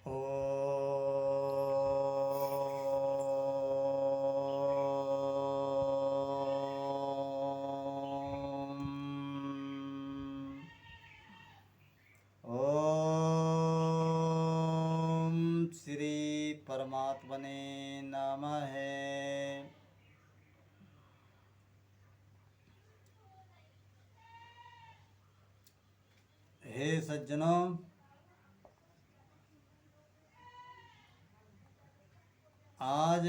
ओम श्री परमात्मने नमः। हे सज्जनों, आज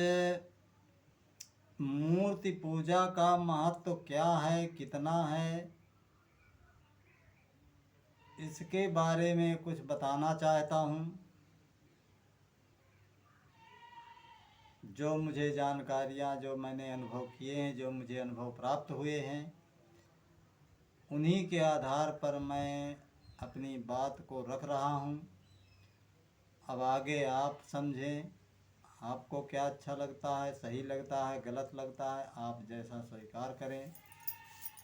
मूर्ति पूजा का महत्व क्या है, कितना है, इसके बारे में कुछ बताना चाहता हूँ। जो मुझे जानकारियाँ, जो मैंने अनुभव किए हैं, जो मुझे अनुभव प्राप्त हुए हैं, उन्हीं के आधार पर मैं अपनी बात को रख रहा हूँ। अब आगे आप समझें, आपको क्या अच्छा लगता है, सही लगता है, गलत लगता है, आप जैसा स्वीकार करें,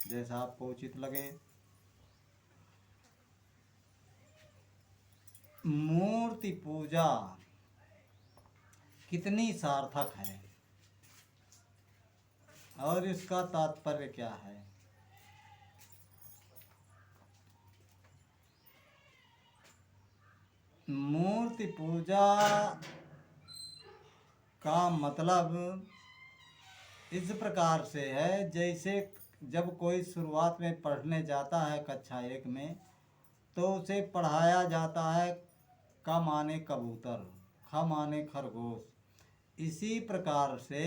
जैसा आपको उचित लगे। मूर्ति पूजा कितनी सार्थक है और इसका तात्पर्य क्या है? मूर्ति पूजा का मतलब इस प्रकार से है, जैसे जब कोई शुरुआत में पढ़ने जाता है कक्षा 1 में, तो उसे पढ़ाया जाता है क माने कबूतर, ख माने खरगोश। इसी प्रकार से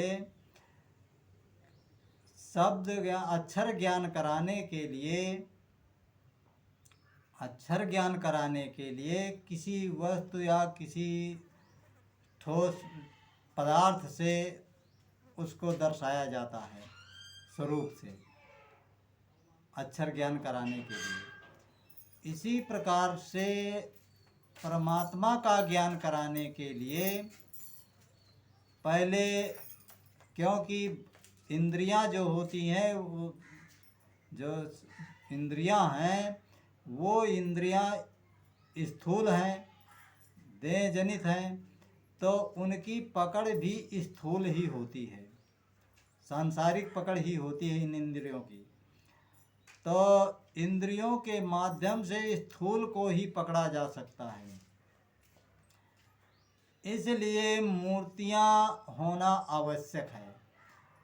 शब्द ज्ञान, अक्षर ज्ञान कराने के लिए किसी वस्तु या किसी ठोस पदार्थ से उसको दर्शाया जाता है, स्वरूप से, अक्षर ज्ञान कराने के लिए। इसी प्रकार से परमात्मा का ज्ञान कराने के लिए पहले, क्योंकि इंद्रियां जो होती हैं, वो जो इंद्रियां हैं, वो इंद्रियां स्थूल हैं, देह जनित हैं, तो उनकी पकड़ भी स्थूल ही होती है, सांसारिक पकड़ ही होती है इन इंद्रियों की। तो इंद्रियों के माध्यम से स्थूल को ही पकड़ा जा सकता है। इसलिए मूर्तियां होना आवश्यक है,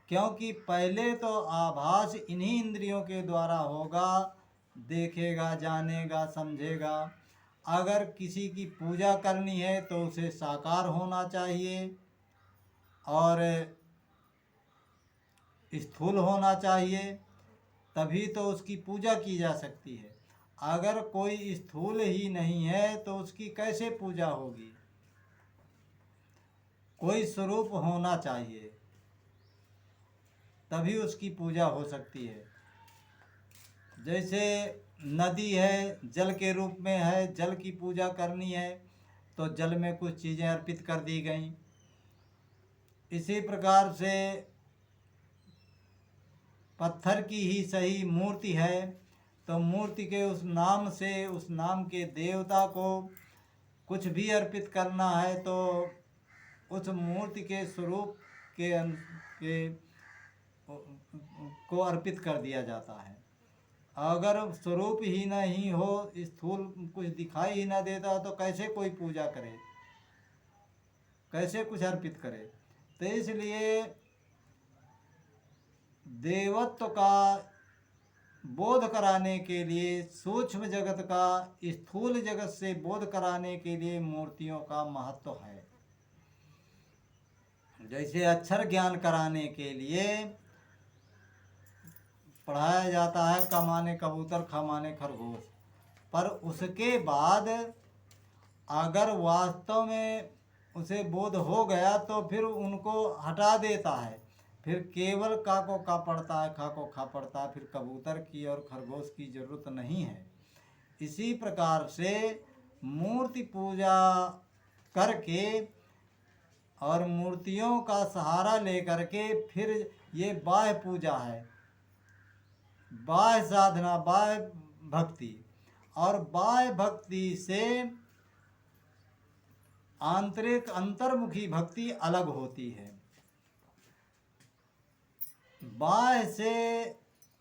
क्योंकि पहले तो आभास इन्हीं इंद्रियों के द्वारा होगा, देखेगा, जानेगा, समझेगा। अगर किसी की पूजा करनी है तो उसे साकार होना चाहिए और स्थूल होना चाहिए, तभी तो उसकी पूजा की जा सकती है। अगर कोई स्थूल ही नहीं है तो उसकी कैसे पूजा होगी? कोई स्वरूप होना चाहिए, तभी उसकी पूजा हो सकती है। जैसे नदी है, जल के रूप में है, जल की पूजा करनी है तो जल में कुछ चीज़ें अर्पित कर दी गई। इसी प्रकार से पत्थर की ही सही मूर्ति है, तो मूर्ति के उस नाम से, उस नाम के देवता को कुछ भी अर्पित करना है तो उस मूर्ति के स्वरूप के को अर्पित कर दिया जाता है। अगर स्वरूप ही नहीं हो, स्थूल कुछ दिखाई ही ना देता, तो कैसे कोई पूजा करे, कैसे कुछ अर्पित करे? तो इसलिए देवत्व का बोध कराने के लिए, सूक्ष्म जगत का स्थूल जगत से बोध कराने के लिए मूर्तियों का महत्व है। जैसे अक्षर ज्ञान कराने के लिए पढ़ाया जाता है क माने कबूतर, ख माने खरगोश, पर उसके बाद अगर वास्तव में उसे बोध हो गया तो फिर उनको हटा देता है, फिर केवल का को का पढ़ता है, खा को खा पढ़ता है, फिर कबूतर की और खरगोश की जरूरत नहीं है। इसी प्रकार से मूर्ति पूजा करके और मूर्तियों का सहारा लेकर के फिर ये बाह्य पूजा है, बाह्य साधना, बाह्य भक्ति। और बाह्य भक्ति से आंतरिक अंतर्मुखी भक्ति अलग होती है। बाह्य से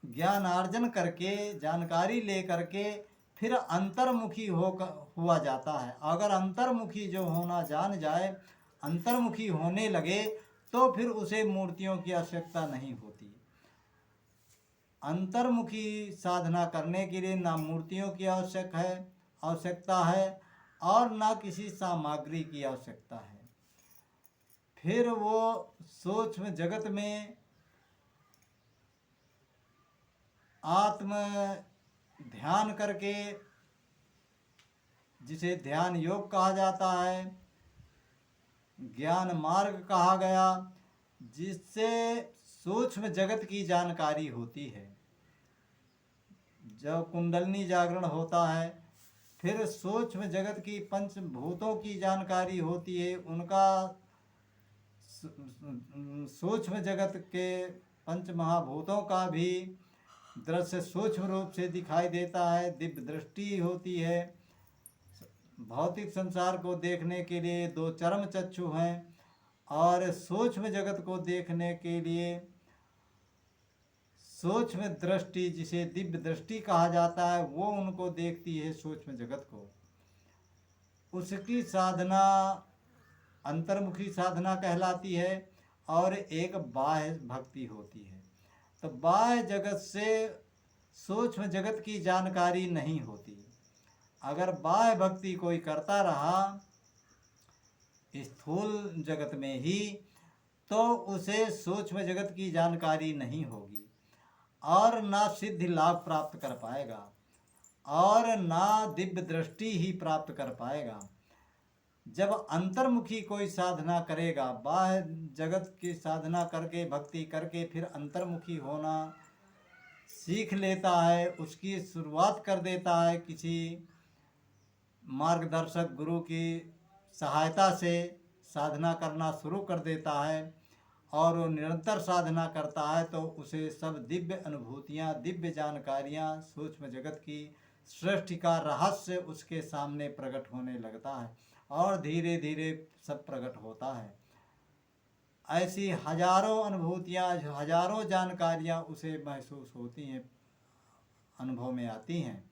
ज्ञान अर्जन करके, जानकारी ले करके फिर अंतर्मुखी हुआ जाता है। अगर अंतर्मुखी जो होना जान जाए, अंतर्मुखी होने लगे, तो फिर उसे मूर्तियों की आवश्यकता नहीं होती। अंतर्मुखी साधना करने के लिए ना मूर्तियों की आवश्यकता है और ना किसी सामग्री की आवश्यकता है। फिर वो सूक्ष्म जगत में आत्म ध्यान करके, जिसे ध्यान योग कहा जाता है, ज्ञान मार्ग कहा गया, जिससे सूक्ष्म जगत की जानकारी होती है। जब कुंडलनी जागरण होता है, फिर सूक्ष्म जगत की पंचभूतों की जानकारी होती है। उनका सूक्ष्म जगत के पंच महाभूतों का भी दृश्य सूक्ष्म रूप से दिखाई देता है, दिव्य दृष्टि होती है। भौतिक संसार को देखने के लिए दो चरम चक्षु हैं, और सूक्ष्म जगत को देखने के लिए सूक्ष्म दृष्टि, जिसे दिव्य दृष्टि कहा जाता है, वो उनको देखती है सूक्ष्म जगत को। उसकी साधना अंतर्मुखी साधना कहलाती है, और एक बाह्य भक्ति होती है। तो बाह्य जगत से सूक्ष्म जगत की जानकारी नहीं होती। अगर बाह्य भक्ति कोई करता रहा स्थूल जगत में ही, तो उसे सूक्ष्म जगत की जानकारी नहीं होगी, और ना सिद्धि लाभ प्राप्त कर पाएगा, और ना दिव्य दृष्टि ही प्राप्त कर पाएगा। जब अंतर्मुखी कोई साधना करेगा, बाह्य जगत की साधना करके, भक्ति करके फिर अंतर्मुखी होना सीख लेता है, उसकी शुरुआत कर देता है किसी मार्गदर्शक गुरु की सहायता से साधना करना शुरू कर देता है, और वो निरंतर साधना करता है, तो उसे सब दिव्य अनुभूतियाँ, दिव्य जानकारियाँ, सूक्ष्म जगत की सृष्टि का रहस्य उसके सामने प्रकट होने लगता है, और धीरे धीरे सब प्रकट होता है। ऐसी हजारों अनुभूतियाँ, हजारों जानकारियाँ उसे महसूस होती हैं, अनुभव में आती हैं।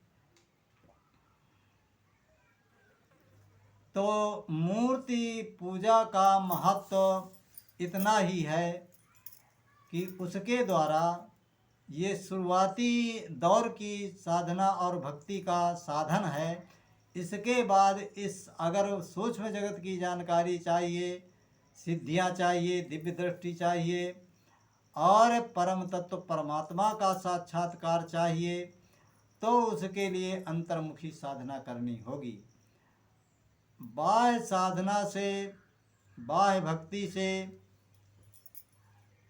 तो मूर्ति पूजा का महत्व इतना ही है कि उसके द्वारा ये शुरुआती दौर की साधना और भक्ति का साधन है। इसके बाद अगर सूक्ष्म जगत की जानकारी चाहिए, सिद्धियां चाहिए, दिव्य दृष्टि चाहिए, और परम तत्व परमात्मा का साक्षात्कार चाहिए, तो उसके लिए अंतर्मुखी साधना करनी होगी। बाह्य साधना से, बाह्य भक्ति से,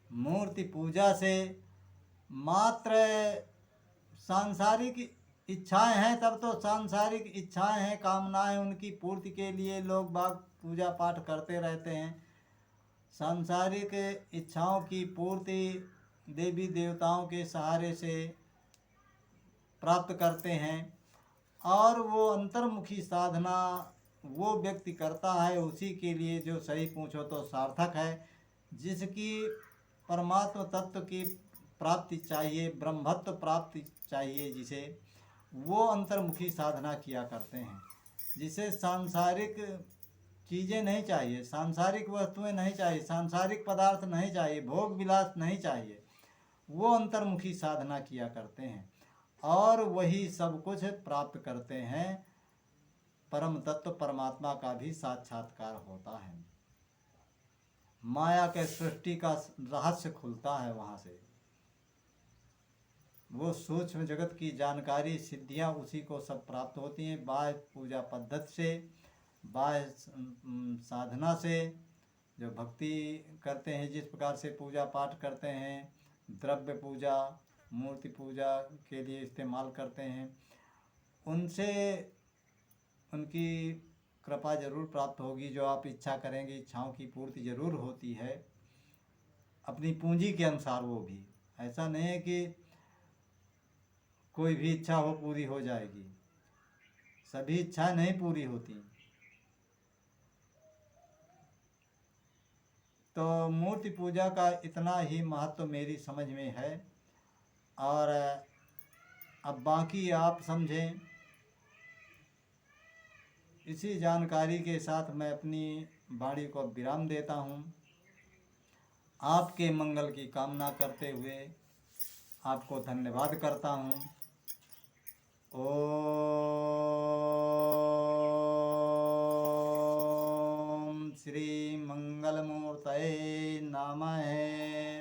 मूर्ति पूजा से मात्र सांसारिक इच्छाएं हैं, तब तो सांसारिक इच्छाएं हैं, कामनाएं, उनकी पूर्ति के लिए लोग बाग पूजा पाठ करते रहते हैं। सांसारिक इच्छाओं की पूर्ति देवी देवताओं के सहारे से प्राप्त करते हैं, और वो अंतर्मुखी साधना वो व्यक्ति करता है, उसी के लिए जो सही पूछो तो सार्थक है। जिसकी परमात्मा तत्व की प्राप्ति चाहिए, ब्रह्मत्व प्राप्ति चाहिए, जिसे वो अंतर्मुखी साधना किया करते हैं। जिसे सांसारिक चीज़ें नहीं चाहिए, सांसारिक वस्तुएं नहीं चाहिए, सांसारिक पदार्थ नहीं चाहिए, भोग विलास नहीं चाहिए, वो अंतर्मुखी साधना किया करते हैं, और वही सब कुछ प्राप्त करते हैं। परम तत्व परमात्मा का भी साक्षात्कार होता है। माया के सृष्टि का रहस्य खुलता है वहाँ से। वो सूक्ष्म जगत की जानकारी, सिद्धियाँ उसी को सब प्राप्त होती हैं। बाह्य पूजा पद्धति से, बाह्य साधना से, जो भक्ति करते हैं, जिस प्रकार से पूजा पाठ करते हैं, द्रव्य पूजा, मूर्ति पूजा के लिए इस्तेमाल करते हैं, उनसे उनकी कृपा जरूर प्राप्त होगी। जो आप इच्छा करेंगे, इच्छाओं की पूर्ति जरूर होती है, अपनी पूंजी के अनुसार। वो भी ऐसा नहीं है कि कोई भी इच्छा हो पूरी हो जाएगी, सभी इच्छाएं नहीं पूरी होती। तो मूर्ति पूजा का इतना ही महत्व मेरी समझ में है। और अब बाकी आप समझें। इसी जानकारी के साथ मैं अपनी वाणी को विराम देता हूँ। आपके मंगल की कामना करते हुए आपको धन्यवाद करता हूँ। ओम श्री मंगलमूर्तये नमः।